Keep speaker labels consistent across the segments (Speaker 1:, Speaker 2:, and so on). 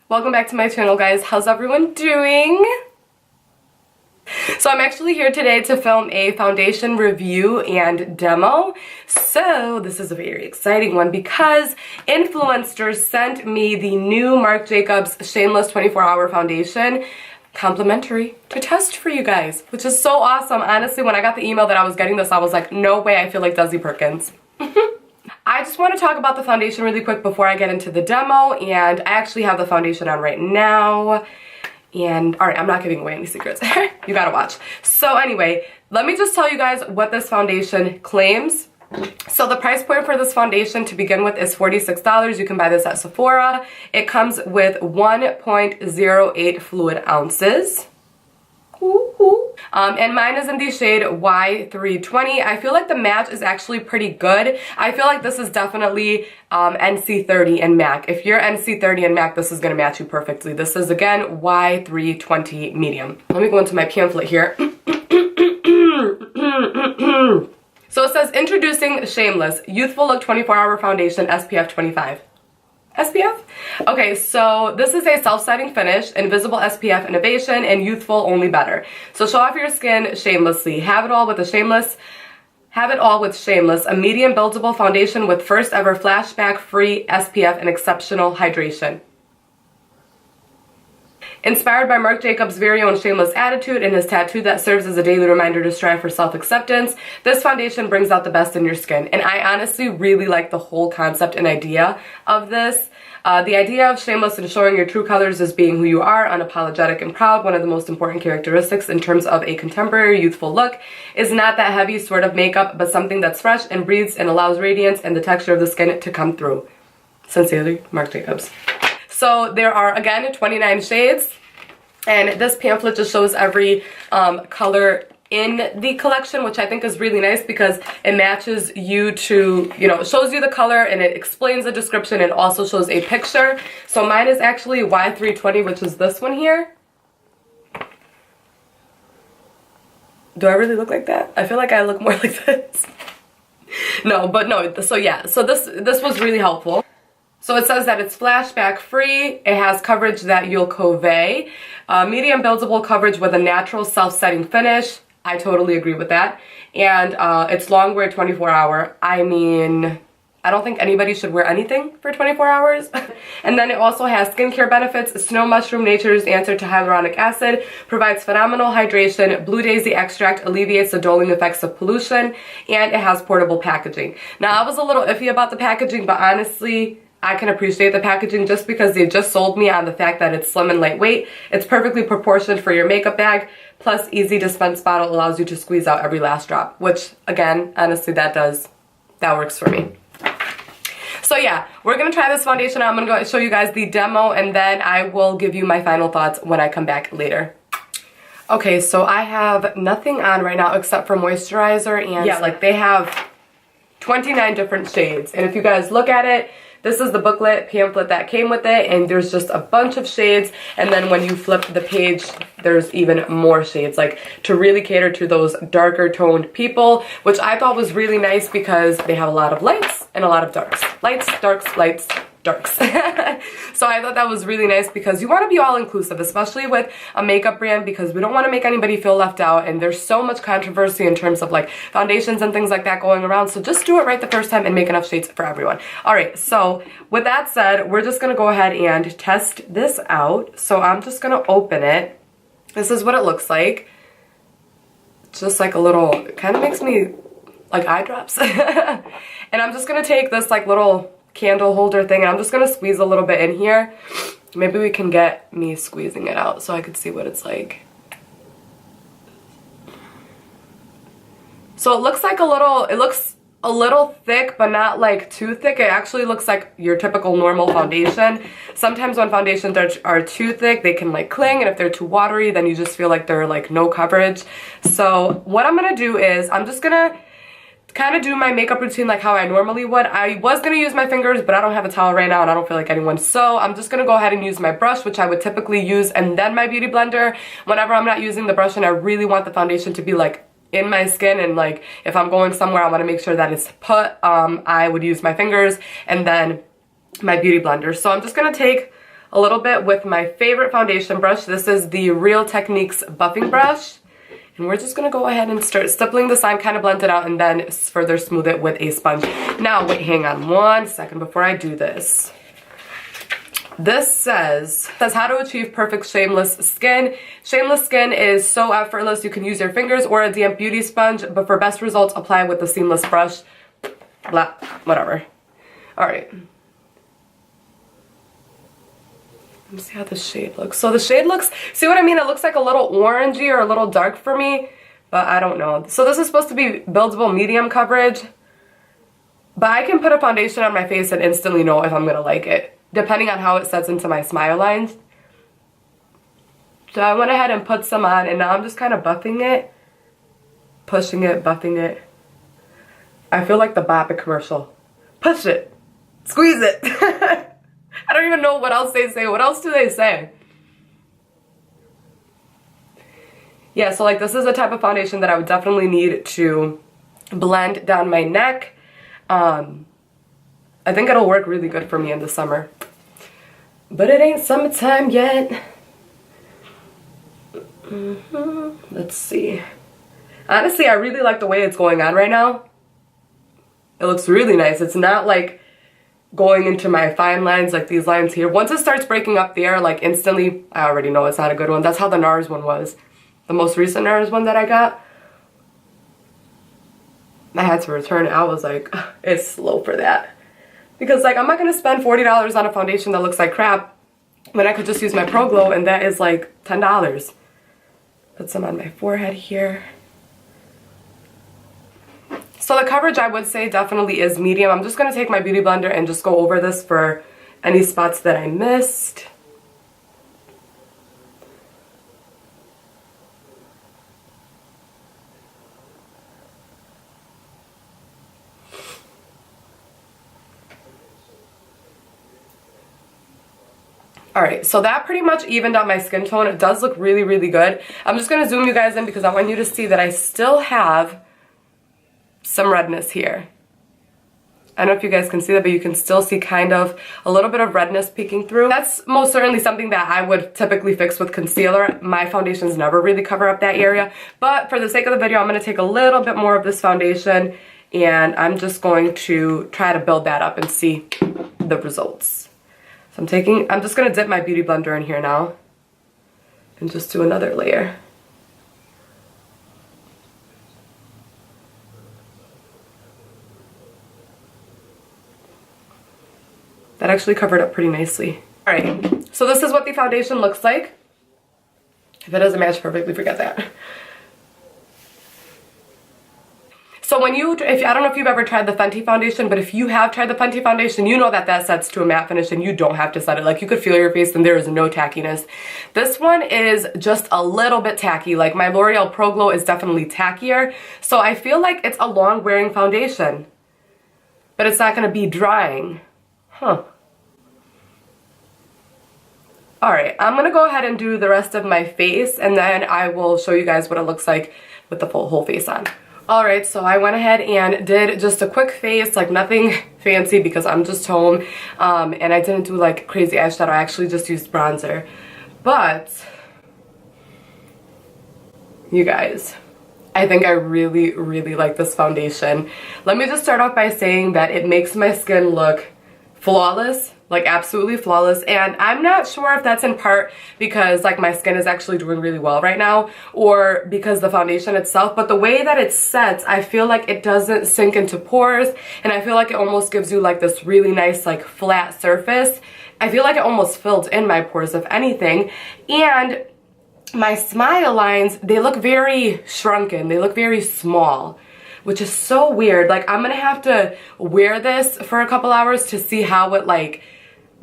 Speaker 1: Welcome back to my channel, guys. How's everyone doing? So I'm actually here today to film a foundation review and demo. So this is a very exciting one because influencers sent me the new Marc Jacobs Shameless 24-Hour Foundation complimentary to test for you guys, which is so awesome. Honestly, when I got the email that I was getting this, I was like, no way, I feel like Desi Perkins. I just want to talk about the foundation really quick before I get into the demo, and I actually have the foundation on right now. And alright, I'm not giving away any secrets. You gotta watch. So anyway, let me just tell you guys what this foundation claims. So the price point for this foundation to begin with is $46. You can buy this at Sephora. It comes with 1.08 fluid ounces. And mine is in the shade Y320. I feel like the match is actually pretty good. I feel like this is definitely NC30 and MAC. If you're NC30 and MAC, this is going to match you perfectly. This is, again, Y320 medium. Let me go into my pamphlet here. So it says, introducing Shameless Youthful Look 24-Hour Foundation SPF 25. SPF? Okay, so this is a self-setting finish, invisible SPF innovation, and youthful only better. So show off your skin shamelessly. Have it all with Shameless, a medium buildable foundation with first ever flashback-free SPF and exceptional hydration. Inspired by Marc Jacobs' very own shameless attitude and his tattoo that serves as a daily reminder to strive for self-acceptance, this foundation brings out the best in your skin. And I honestly really like the whole concept and idea of this. The idea of shameless and showing your true colors as being who you are, unapologetic and proud, one of the most important characteristics in terms of a contemporary youthful look, is not that heavy sort of makeup, but something that's fresh and breathes and allows radiance and the texture of the skin to come through. Sincerely, Marc Jacobs. So there are, again, 29 shades, and this pamphlet just shows every color in the collection, which I think is really nice because it matches you to, it shows you the color and it explains the description and also shows a picture. So mine is actually Y320, which is this one here. Do I really look like that? I feel like I look more like this. No, but no, so yeah, so this was really helpful. So it says that it's flashback free, it has coverage that you'll convey, medium buildable coverage with a natural self-setting finish. I totally agree with that. And it's long wear 24 hour. I mean, I don't think anybody should wear anything for 24 hours. And then it also has skincare benefits. Snow mushroom, nature's answer to hyaluronic acid, provides phenomenal hydration. Blue daisy extract alleviates the dulling effects of pollution, and it has portable packaging. Now, I was a little iffy about the packaging, but honestly, I can appreciate the packaging just because they just sold me on the fact that it's slim and lightweight. It's perfectly proportioned for your makeup bag, plus easy dispense bottle allows you to squeeze out every last drop, which again, honestly, that works for me. So yeah, we're gonna try this foundation. I'm gonna go show you guys the demo and then I will give you my final thoughts when I come back later. Okay, so I have nothing on right now except for moisturizer, and yeah, like they have 29 different shades. And if you guys look at it, this is the booklet pamphlet that came with it, and there's just a bunch of shades, and then when you flip the page, there's even more shades, like to really cater to those darker toned people, which I thought was really nice because they have a lot of lights and a lot of darks. Lights, darks, lights, darks. So I thought that was really nice because you want to be all inclusive, especially with a makeup brand, because we don't want to make anybody feel left out, and there's so much controversy in terms of like foundations and things like that going around. So just do it right the first time and make enough shades for everyone. Alright, so with that said, we're just going to go ahead and test this out. So I'm just going to open it. This is what it looks like. It's just like a little, it kind of makes me like eye drops. And I'm just going to take this like little candle holder thing, and I'm just going to squeeze a little bit in here. Maybe we can get me squeezing it out so I could see what it's like. So it looks like it looks a little thick, but not like too thick. It actually looks like your typical normal foundation. Sometimes when foundations are too thick, they can like cling, and if they're too watery, then you just feel like they're like no coverage. So what I'm going to do is I'm just going to kind of do my makeup routine like how I normally would. I was going to use my fingers, but I don't have a towel right now and I don't feel like anyone. So I'm just going to go ahead and use my brush, which I would typically use, and then my beauty blender whenever I'm not using the brush and I really want the foundation to be like in my skin, and like if I'm going somewhere I want to make sure that it's put. I would use my fingers and then my beauty blender. So I'm just going to take a little bit with my favorite foundation brush. This is the Real Techniques buffing brush. And we're just gonna go ahead and start stippling this on, kind of blend it out, and then further smooth it with a sponge. Now, wait, hang on 1 second before I do this. This says how to achieve perfect shameless skin. Shameless skin is so effortless you can use your fingers or a damp beauty sponge, but for best results, apply with a seamless brush. Blah, whatever. All right. Let me see how the shade looks. So the shade looks, see what I mean? It looks like a little orangey or a little dark for me, but I don't know. So this is supposed to be buildable medium coverage, but I can put a foundation on my face and instantly know if I'm gonna like it, depending on how it sets into my smile lines. So I went ahead and put some on, and now I'm just kind of buffing it, pushing it, buffing it. I feel like the Bop It commercial. Push it, squeeze it. I don't even know what else they say. What else do they say? Yeah, so like this is a type of foundation that I would definitely need to blend down my neck. I think it'll work really good for me in the summer. But it ain't summertime yet. Let's see. Honestly, I really like the way it's going on right now. It looks really nice. It's not like going into my fine lines like these lines here. Once it starts breaking up there, like instantly, I already know it's not a good one. That's how the NARS one was. The most recent NARS one that I got. I had to return it. I was like, it's slow for that. Because like, I'm not going to spend $40 on a foundation that looks like crap when I could just use my Pro Glow, and that is like $10. Put some on my forehead here. So the coverage, I would say, definitely is medium. I'm just going to take my beauty blender and just go over this for any spots that I missed. Alright, so that pretty much evened out my skin tone. It does look really, really good. I'm just going to zoom you guys in because I want you to see that I still have some redness here. I don't know if you guys can see that, but you can still see kind of a little bit of redness peeking through. That's most certainly something that I would typically fix with concealer. My foundations never really cover up that area, but for the sake of the video, I'm going to take a little bit more of this foundation, and I'm just going to try to build that up and see the results. So I'm just going to dip my beauty blender in here now and just do another layer. That actually covered up pretty nicely. Alright, so this is what the foundation looks like. If it doesn't match perfectly, forget that. So when I don't know if you've ever tried the Fenty foundation, but if you have tried the Fenty foundation, you know that that sets to a matte finish and you don't have to set it. Like, you could feel your face and there is no tackiness. This one is just a little bit tacky. Like, my L'Oreal Pro Glow is definitely tackier. So I feel like it's a long wearing foundation, but it's not going to be drying. Huh. Alright, I'm going to go ahead and do the rest of my face, and then I will show you guys what it looks like with the whole face on. Alright, so I went ahead and did just a quick face, like nothing fancy because I'm just home, and I didn't do like crazy eyeshadow. I actually just used bronzer. But, you guys, I think I really, really like this foundation. Let me just start off by saying that it makes my skin look flawless, like absolutely flawless, and I'm not sure if that's in part because like my skin is actually doing really well right now or because the foundation itself, but the way that it sets, I feel like it doesn't sink into pores, and I feel like it almost gives you like this really nice like flat surface. I feel like it almost filled in my pores if anything, and my smile lines, they look very shrunken, they look very small, which is so weird. Like, I'm gonna have to wear this for a couple hours to see how it like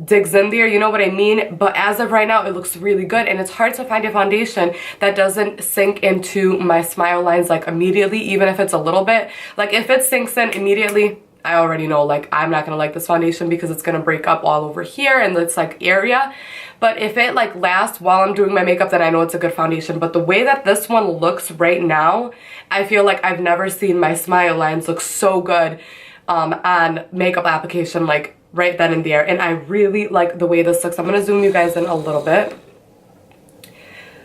Speaker 1: digs in there, you know what I mean? But as of right now, it looks really good, and it's hard to find a foundation that doesn't sink into my smile lines like immediately, even if it's a little bit. Like, if it sinks in immediately, I already know like I'm not gonna like this foundation because it's gonna break up all over here and this like area. But if it like lasts while I'm doing my makeup, then I know it's a good foundation. But the way that this one looks right now, I feel like I've never seen my smile lines look so good on makeup application like right then and there. And I really like the way this looks. I'm going to zoom you guys in a little bit.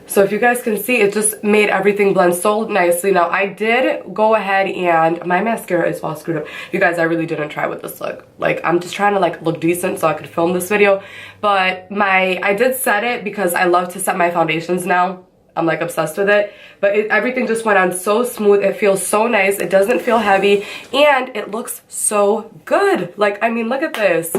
Speaker 1: So if you guys can see, it just made everything blend so nicely. Now, I did go ahead and my mascara is all screwed up. You guys, I really didn't try with this look. Like, I'm just trying to like look decent so I could film this video. But I did set it because I love to set my foundations now. I'm like obsessed with it. But everything just went on so smooth. It feels so nice. It doesn't feel heavy. And it looks so good. Like, I mean, look at this.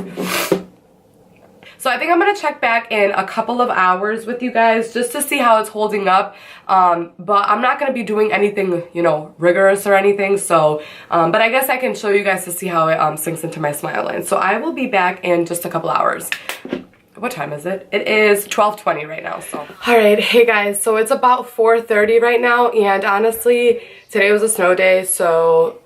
Speaker 1: So I think I'm going to check back in a couple of hours with you guys just to see how it's holding up. But I'm not going to be doing anything, you know, rigorous or anything. So, but I guess I can show you guys to see how it sinks into my smile line. So I will be back in just a couple hours. What time is it? It is 12:20 right now, so. All right, hey guys, so it's about 4:30 right now, and honestly, today was a snow day, so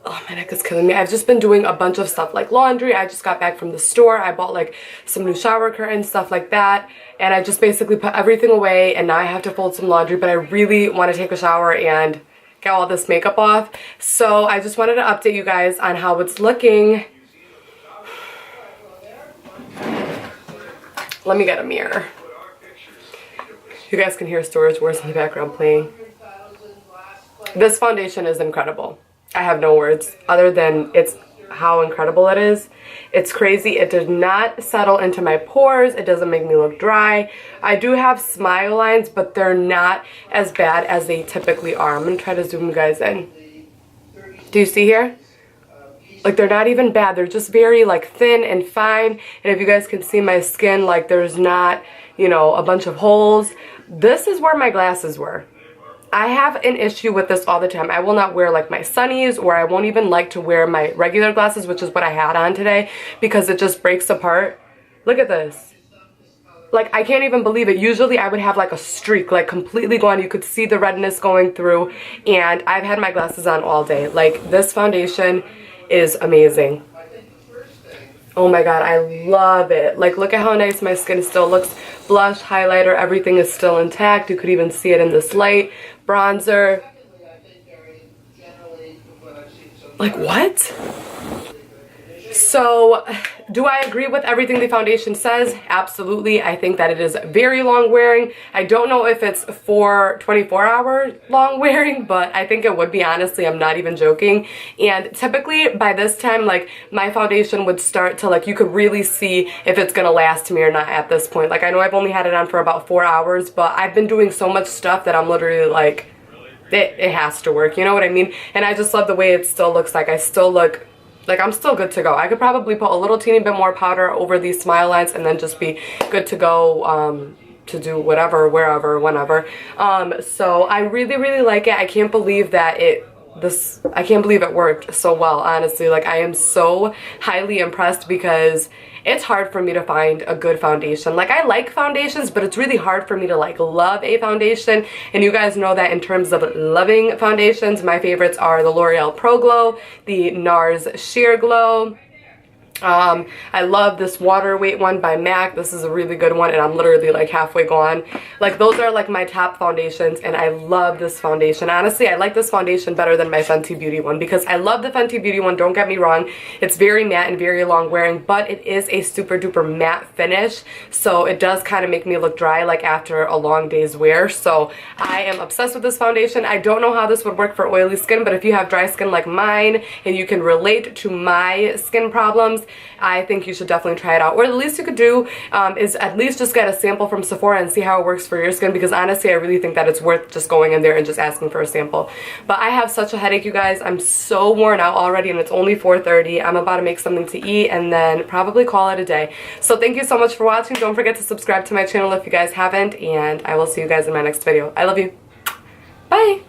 Speaker 1: oh, my neck is killing me. I've just been doing a bunch of stuff like laundry. I just got back from the store. I bought like some new shower curtains, stuff like that. And I just basically put everything away, and now I have to fold some laundry, but I really want to take a shower and get all this makeup off. So I just wanted to update you guys on how it's looking. Let me get a mirror. You guys can hear Storage Wars in the background playing. This foundation is incredible. I have no words other than it's how incredible it is. It's crazy. It did not settle into my pores. It doesn't make me look dry. I do have smile lines, but they're not as bad as they typically are. I'm going to try to zoom you guys in. Do you see here? Like, they're not even bad. They're just very, like, thin and fine. And if you guys can see my skin, like, there's not, you know, a bunch of holes. This is where my glasses were. I have an issue with this all the time. I will not wear, like, my sunnies, or I won't even like to wear my regular glasses, which is what I had on today, because it just breaks apart. Look at this. Like, I can't even believe it. Usually I would have, like, a streak, like, completely gone. You could see the redness going through, and I've had my glasses on all day. Like, this foundation is amazing. Oh my god, I love it. Like, look at how nice my skin still looks. Blush, highlighter, everything is still intact. You could even see it in this light. Bronzer. Like, what? So, do I agree with everything the foundation says? Absolutely. I think that it is very long wearing. I don't know if it's for 24-hour long wearing, but I think it would be, honestly. I'm not even joking. And typically by this time, like, my foundation would start to, like, you could really see if it's gonna last me or not at this point. Like, I know I've only had it on for about 4 hours, but I've been doing so much stuff that I'm literally like, it has to work, you know what I mean? And I just love the way it still looks. Like, I still look like I'm still good to go. I could probably put a little teeny bit more powder over these smile lines and then just be good to go to do whatever, wherever, whenever. So I really, really like it. I can't believe that I can't believe it worked so well, honestly. Like, I am so highly impressed because it's hard for me to find a good foundation. Like, I like foundations, but it's really hard for me to, like, love a foundation. And you guys know that in terms of loving foundations, my favorites are the L'Oreal Pro Glow, the NARS Sheer Glow. I love this water weight one by MAC. This is a really good one, and I'm literally like halfway gone. Like, those are like my top foundations, and I love this foundation. Honestly, I like this foundation better than my Fenty Beauty one because I love the Fenty Beauty one, don't get me wrong. It's very matte and very long wearing, but it is a super duper matte finish, so it does kind of make me look dry like after a long day's wear. So I am obsessed with this foundation. I don't know how this would work for oily skin, but if you have dry skin like mine and you can relate to my skin problems, I think you should definitely try it out. Or the least you could do is at least just get a sample from Sephora and see how it works for your skin, because honestly I really think that it's worth just going in there and just asking for a sample. But I have such a headache, you guys. I'm so worn out already, and it's only 4:30. I'm about to make something to eat and then probably call it a day. So thank you so much for watching. Don't forget to subscribe to my channel if you guys haven't, and I will see you guys in my next video. I love you. Bye!